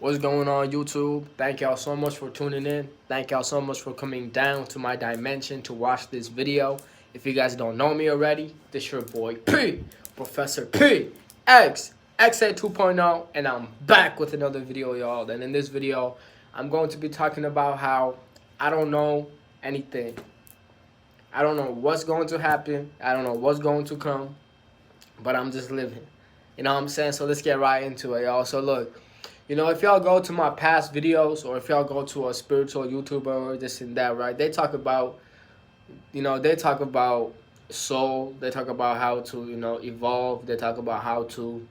What's going on, YouTube? Thank y'all so much for tuning in. Thank y'all so much for coming down to my dimension to watch this video. If you guys don't know me already, this your boy P, Professor P, X8 2.0, and I'm back with another video, y'all. And in this video, I'm going to be talking about how I don't know anything. I don't know what's going to happen. I don't know what's going to come, but I'm just living. You know what I'm saying? So let's get right into it, y'all. So look, if y'all go to my past videos or if y'all go to a spiritual YouTuber or this and that, right? They talk about, soul. They talk about how to, evolve. They talk about how to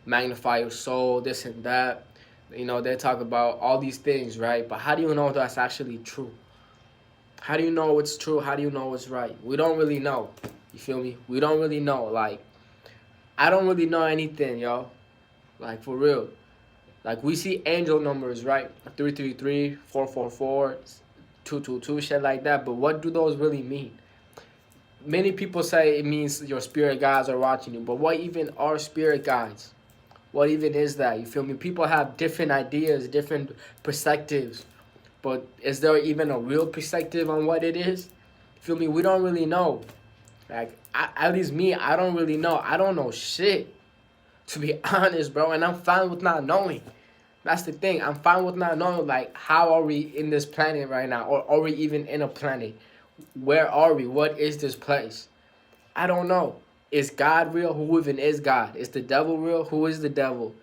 magnify your soul, this and that. They talk about all these things, right? But how do you know that's actually true? How do you know it's true? How do you know it's right? We don't really know. You feel me? We don't really know. Like, I don't really know anything, y'all. Like, for real. Like, we see angel numbers, right? 333, 444, 222, shit like that. But what do those really mean? Many people say it means your spirit guides are watching you. But what even are spirit guides? What even is that? You feel me? People have different ideas, different perspectives. But is there even a real perspective on what it is? You feel me? We don't really know. Like, at least me, I don't really know. I don't know shit, to be honest, bro. And I'm fine with not knowing. That's the thing. I'm fine with not knowing, like, how are we in this planet right now? Or are we even in a planet? Where are we? What is this place? I don't know. Is God real? Who even is God? Is the devil real? Who is the devil?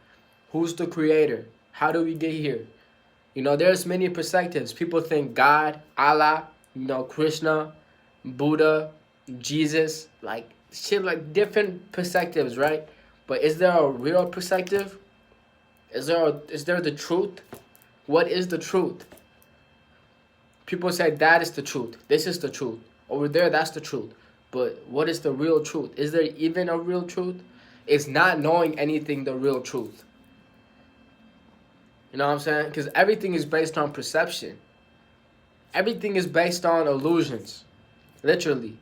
Who's the creator? How do we get here? There's many perspectives. People think God, Allah, Krishna, Buddha, Jesus, like shit, like different perspectives, right? But is there a real perspective? Is there the truth? What is the truth? People say that is the truth. This is the truth. Over there, that's the truth. But what is the real truth? Is there even a real truth? Is not knowing anything the real truth? You know what I'm saying? Because everything is based on perception. Everything is based on illusions. Literally.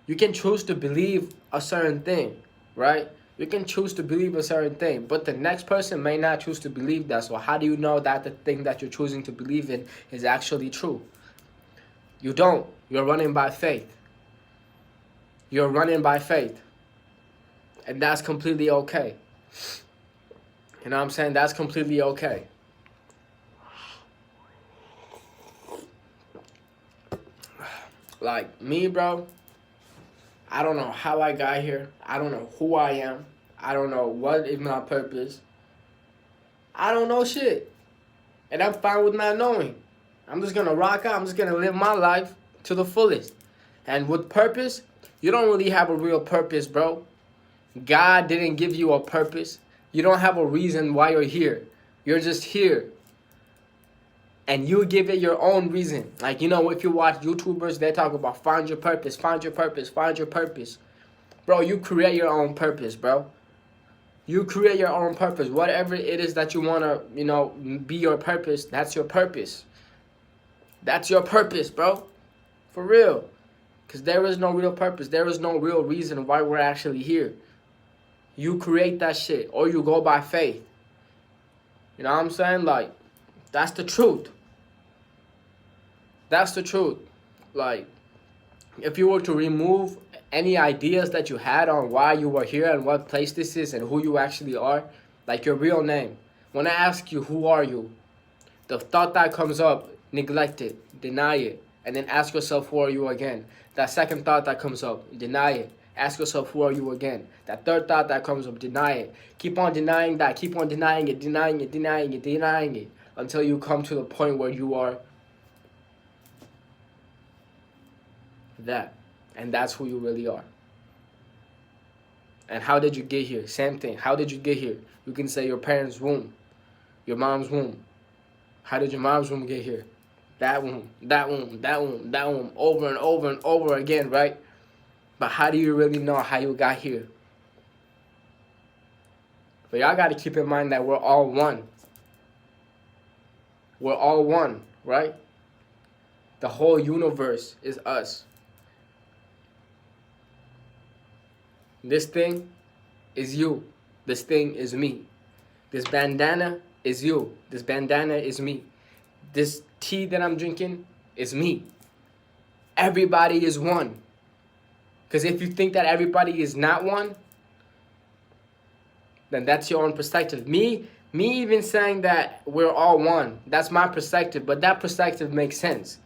You can choose to believe a certain thing, right? You can choose to believe a certain thing, but the next person may not choose to believe that. So how do you know that the thing that you're choosing to believe in is actually true? You don't. You're running by faith. You're running by faith. And that's completely okay. You know what I'm saying? That's completely okay. Like, me, bro, I don't know how I got here. I don't know who I am. I don't know what is my purpose. I don't know shit. And I'm fine with not knowing. I'm just going to rock out. I'm just going to live my life to the fullest. And with purpose, you don't really have a real purpose, bro. God didn't give you a purpose. You don't have a reason why you're here. You're just here. And you give it your own reason. Like, if you watch YouTubers, they talk about find your purpose, find your purpose, find your purpose. Bro, you create your own purpose, bro. You create your own purpose. Whatever it is that you want to, be your purpose, that's your purpose. That's your purpose, bro. For real. Because there is no real purpose. There is no real reason why we're actually here. You create that shit. Or you go by faith. You know what I'm saying? Like, that's the truth. That's the truth. Like, if you were to remove any ideas that you had on why you were here and what place this is and who you actually are, like your real name. When I ask you, who are you? The thought that comes up, neglect it, deny it, and then ask yourself, who are you again? That second thought that comes up, deny it. Ask yourself, who are you again? That third thought that comes up, deny it. Keep on denying that. Keep on denying it, denying it, denying it, denying it, until you come to the point where you are that. And that's who you really are. And how did you get here? Same thing. How did you get here? You can say your parents' womb, your mom's womb. How did your mom's womb get here? That womb, that womb, that womb, that womb, over and over and over again, right? But how do you really know how you got here? But y'all got to keep in mind that we're all one. We're all one, right? The whole universe is us. This thing is you. This thing is me. This bandana is you. This bandana is me. This tea that I'm drinking is me. Everybody is one. Because if you think that everybody is not one, then that's your own perspective. Me even saying that we're all one, that's my perspective, but that perspective makes sense.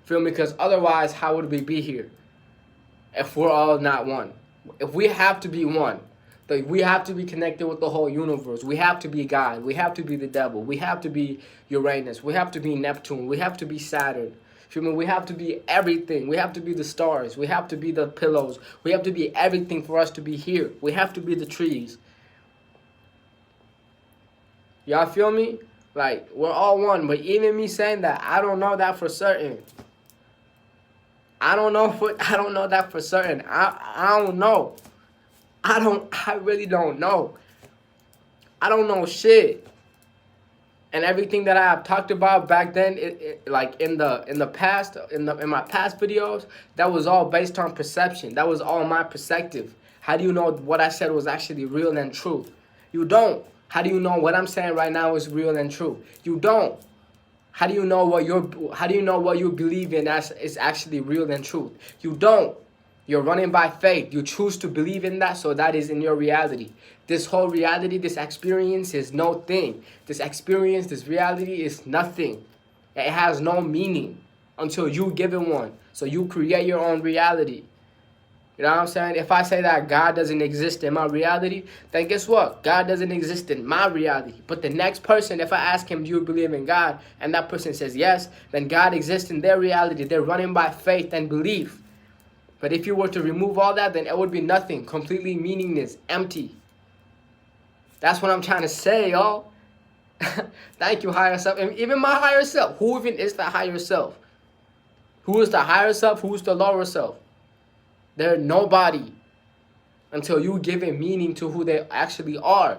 Feel me? Because otherwise, how would we be here if we're all not one? If we have to be one, like we have to be connected with the whole universe. We have to be God. We have to be the devil. We have to be Uranus. We have to be Neptune. We have to be Saturn. Feel me? We have to be everything. We have to be the stars. We have to be the pillows. We have to be everything for us to be here. We have to be the trees. Y'all feel me? Like, we're all one. But even me saying that, I don't know that for certain. I don't know that for certain. I don't know. I really don't know. I don't know shit. And everything that I have talked about back then, like in my past videos, that was all based on perception. That was all my perspective. How do you know what I said was actually real and true? You don't. How do you know what I'm saying right now is real and true? You don't. How do you know what you believe in is actually real and true? You don't. You're running by faith. You choose to believe in that, so that is in your reality. This whole reality, this experience is no thing. This experience, this reality is nothing. It has no meaning until you give it one. So you create your own reality. You know what I'm saying? If I say that God doesn't exist in my reality, then guess what? God doesn't exist in my reality. But the next person, if I ask him, do you believe in God? And that person says yes, then God exists in their reality. They're running by faith and belief. But if you were to remove all that, then it would be nothing, completely meaningless, empty. That's what I'm trying to say, y'all. Thank you, higher self. And even my higher self. Who even is the higher self? Who is the higher self? Who is the lower self? They're nobody until you give it meaning to who they actually are.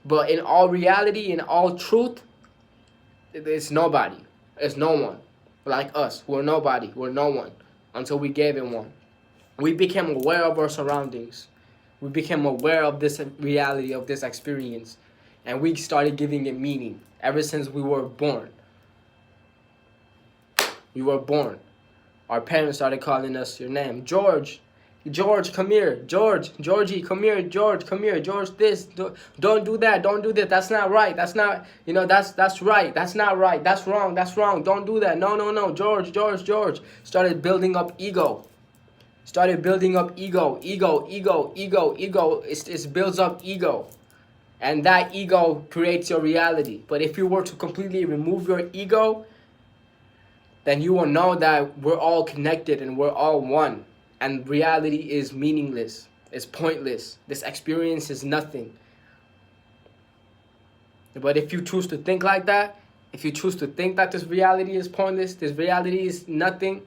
But in all reality, in all truth, it's nobody. It's no one. Like us, we're nobody. We're no one until we gave it one. We became aware of our surroundings. We became aware of this reality, of this experience. And we started giving it meaning ever since we were born. We were born. Our parents started calling us your name. George, come here. Georgie, come here. George, come here. George, this. Don't do that. Don't do that. That's not right. That's not, that's right. That's not right. That's wrong. That's wrong. Don't do that. No. George. Started building up ego. Ego. It builds up ego. And that ego creates your reality. But if you were to completely remove your ego, then you will know that we're all connected and we're all one. And reality is meaningless. It's pointless. This experience is nothing. But if you choose to think like that, if you choose to think that this reality is pointless, this reality is nothing,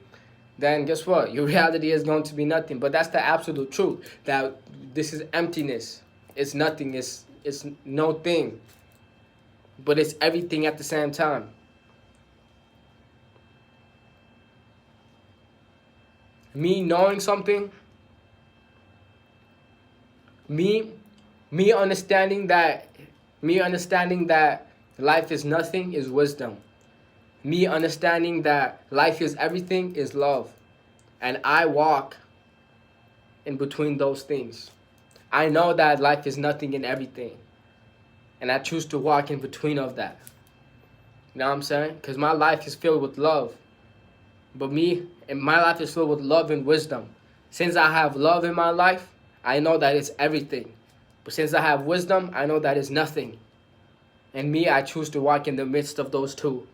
then guess what? Your reality is going to be nothing. But that's the absolute truth. That this is emptiness. It's nothing. It's no thing. But it's everything at the same time. Me knowing something, me understanding that life is nothing is wisdom. Me understanding that life is everything is love. And I walk in between those things. I know that life is nothing and everything. And I choose to walk in between of that. You know what I'm saying? Because my life is filled with love. But my life is filled with love and wisdom. Since I have love in my life, I know that it's everything. But since I have wisdom, I know that it's nothing. And I choose to walk in the midst of those two.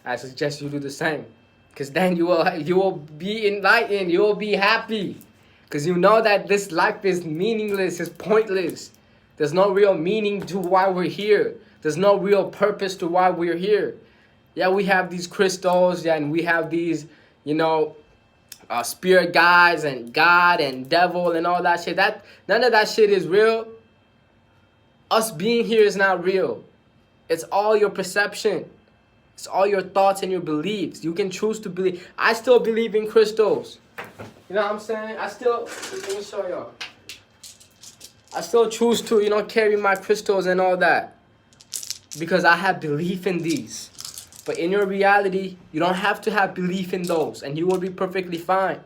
I suggest you do the same. Because then you will be enlightened. You will be happy. Because you know that this life is meaningless. It's pointless. There's no real meaning to why we're here. There's no real purpose to why we're here. Yeah, we have these crystals, and we have these, spirit guides and God and devil and all that shit. None of that shit is real. Us being here is not real. It's all your perception. It's all your thoughts and your beliefs. You can choose to believe. I still believe in crystals. You know what I'm saying? Let me show y'all. I still choose to, carry my crystals and all that because I have belief in these. But in your reality, you don't have to have belief in those, and you will be perfectly fine.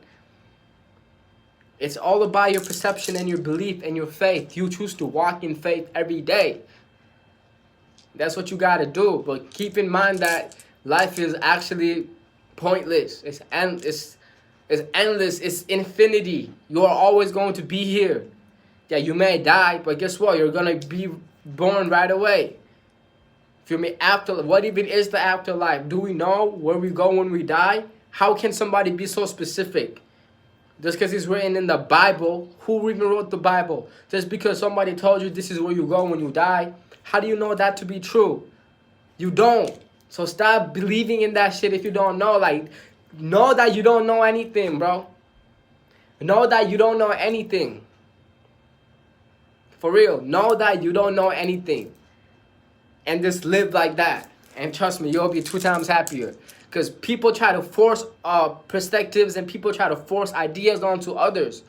It's all about your perception and your belief and your faith. You choose to walk in faith every day. That's what you got to do. But keep in mind that life is actually pointless. It's endless. It's infinity. You are always going to be here. Yeah, you may die, but guess what? You're going to be born right away. Feel me? What even is the afterlife? Do we know where we go when we die? How can somebody be so specific? Just because it's written in the Bible, who even wrote the Bible? Just because somebody told you this is where you go when you die, how do you know that to be true? You don't. So stop believing in that shit if you don't know. Like, know that you don't know anything, bro. Know that you don't know anything. For real, know that you don't know anything. And just live like that. And trust me, you'll be 2 times happier. Because people try to force perspectives and people try to force ideas onto others.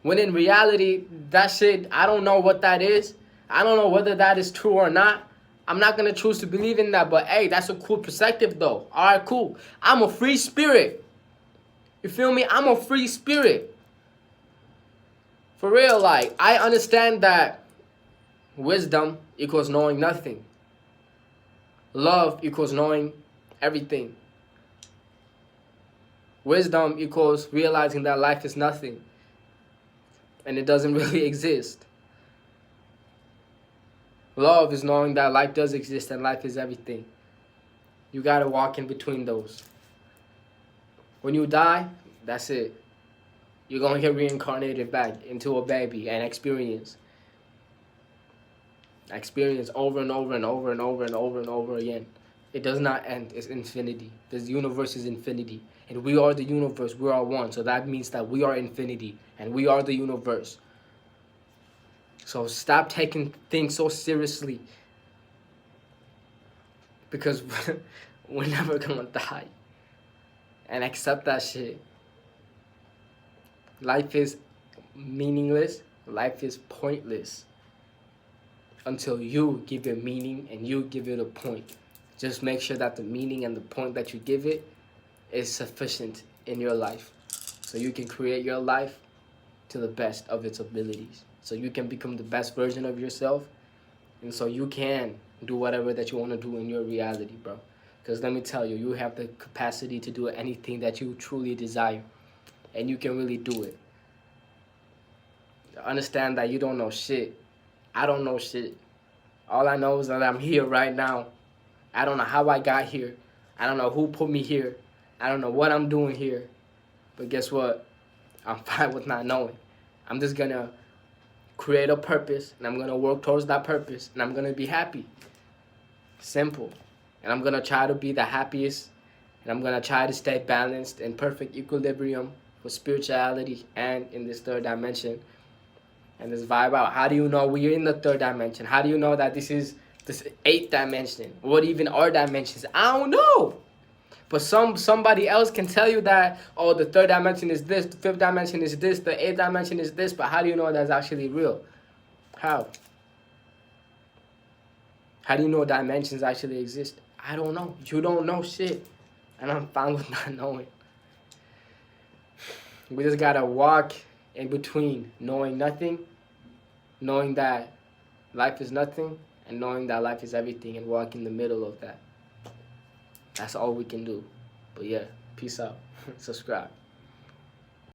When in reality, that shit, I don't know what that is. I don't know whether that is true or not. I'm not going to choose to believe in that. But hey, that's a cool perspective though. Alright, cool. I'm a free spirit. You feel me? I'm a free spirit. For real, like, I understand that wisdom equals knowing nothing. Love equals knowing everything. Wisdom equals realizing that life is nothing. And it doesn't really exist. Love is knowing that life does exist and life is everything. You gotta walk in between those. When you die, that's it. You're gonna get reincarnated back into a baby and experience. Experience over and over and over and over and over and over again. It does not end. It's infinity. This universe is infinity. And we are the universe. We are one. So that means that we are infinity. And we are the universe. So stop taking things so seriously. Because we're never gonna die. And accept that shit. Life is meaningless. Life is pointless. Until you give it meaning and you give it a point. Just make sure that the meaning and the point that you give it is sufficient in your life. So you can create your life to the best of its abilities. So you can become the best version of yourself. And so you can do whatever that you want to do in your reality, bro. Because let me tell you, you have the capacity to do anything that you truly desire. And you can really do it. Understand that you don't know shit. I don't know shit. All I know is that I'm here right now. I don't know how I got here. I don't know who put me here. I don't know what I'm doing here. But guess what? I'm fine with not knowing. I'm just going to create a purpose, and I'm going to work towards that purpose, and I'm going to be happy. Simple. And I'm going to try to be the happiest, and I'm going to try to stay balanced in perfect equilibrium for spirituality and in this third dimension. And this vibe out. How do you know we're in the third dimension? How do you know that this is this 8th dimension? What even are dimensions? I don't know. But somebody else can tell you that, oh, the 3rd dimension is this, the 5th dimension is this, the 8th dimension is this. But how do you know that's actually real? How? How do you know dimensions actually exist? I don't know. You don't know shit. And I'm fine with not knowing. We just gotta walk in between knowing nothing, knowing that life is nothing, and knowing that life is everything, and walk in the middle of that. That's all we can do. But yeah, peace out. Subscribe.